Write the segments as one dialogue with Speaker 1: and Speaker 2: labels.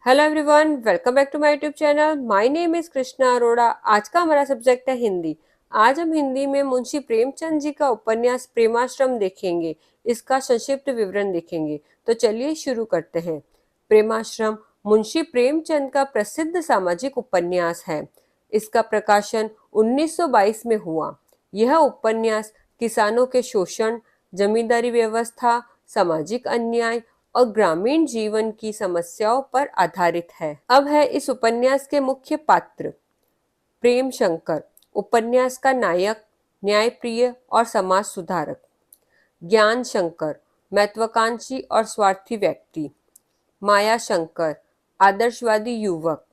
Speaker 1: Hello everyone, welcome back to my YouTube channel. My name is Krishna Arora. आज का हमारा subject है हिंदी। आज हम हिंदी में मुंशी प्रेमचंद जी का उपन्यास प्रेमाश्रम देखेंगे। इसका संक्षिप्त विवरण देखेंगे। तो चलिए शुरू करते हैं। प्रेमाश्रम मुंशी प्रेमचंद का प्रसिद्ध सामाजिक उपन्यास है। इसका प्रकाशन 1922 में हुआ। यह उपन्यास किसानों के शोषण, जमींदारी व्यवस्था, सामाजिक अन्याय और ग्रामीण जीवन की समस्याओं पर आधारित है। अब है इस उपन्यास के मुख्य पात्र। प्रेम शंकर उपन्यास का नायक, न्यायप्रिय और समाज सुधारक। ज्ञान शंकर महत्वाकांक्षी और स्वार्थी व्यक्ति। माया शंकर आदर्शवादी युवक।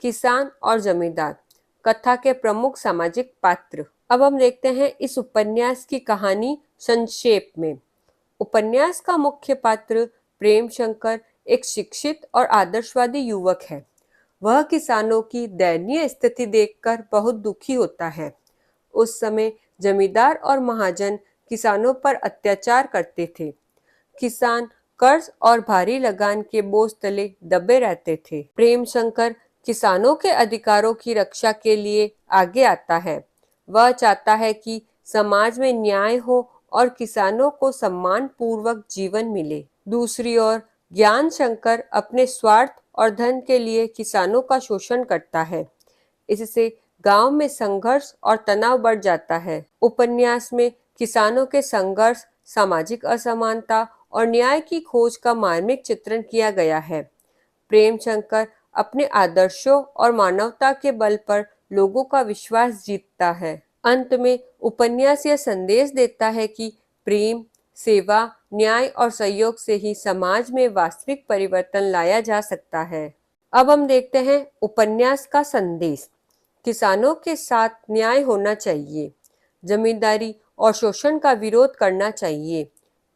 Speaker 1: किसान और जमींदार कथा के प्रमुख सामाजिक पात्र। अब हम देखते हैं इस उपन्यास की कहानी संक्षेप में। उपन्यास का मुख्य पात्र प्रेम शंकर एक शिक्षित और आदर्शवादी युवक है। वह किसानों की दयनीय स्थिति देखकर बहुत दुखी होता है। उस समय जमींदार और महाजन किसानों पर अत्याचार करते थे। किसान कर्ज और भारी लगान के बोझ तले दबे रहते थे। प्रेम शंकर किसानों के अधिकारों की रक्षा के लिए आगे आता है। वह चाहता है कि समाज में न्याय हो और किसानों को सम्मान पूर्वक जीवन मिले। दूसरी ओर ज्ञान शंकर अपने स्वार्थ और धन के लिए किसानों का शोषण करता है। इससे गांव में संघर्ष और तनाव बढ़ जाता है। उपन्यास में किसानों के संघर्ष, सामाजिक असमानता और न्याय की खोज का मार्मिक चित्रण किया गया है। प्रेमशंकर अपने आदर्शों और मानवता के बल पर लोगों का विश्वास जीतता है। अंत में उपन्यास यह संदेश देता है कि प्रेम, सेवा, न्याय और सहयोग से ही समाज में वास्तविक परिवर्तन लाया जा सकता है। अब हम देखते हैं उपन्यास का संदेश। किसानों के साथ न्याय होना चाहिए। जमींदारी और शोषण का विरोध करना चाहिए।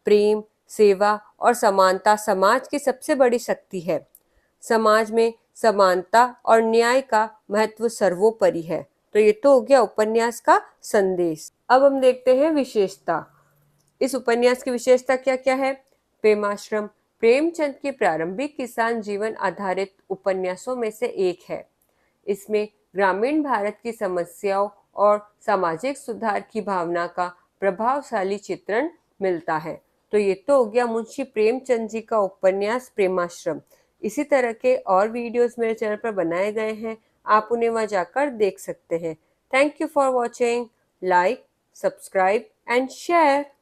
Speaker 1: प्रेम, सेवा और समानता समाज की सबसे बड़ी शक्ति है। समाज में समानता और न्याय का महत्व सर्वोपरि है। तो ये तो हो गया उपन्यास का संदेश। अब हम देखते हैं विशेषता। इस उपन्यास की विशेषता क्या क्या है? प्रेमाश्रम प्रेमचंद के प्रारंभिक किसान जीवन आधारित उपन्यासों में से एक है। इसमें ग्रामीण भारत की समस्याओं और सामाजिक सुधार की भावना का प्रभावशाली चित्रण मिलता है। तो ये तो हो गया मुंशी प्रेमचंद जी का उपन्यास प्रेमाश्रम। इसी तरह के और वीडियोस मेरे चैनल पर बनाए गए हैं, आप उन्हें वहां जाकर देख सकते हैं। Thank you for watching. Like, subscribe and share.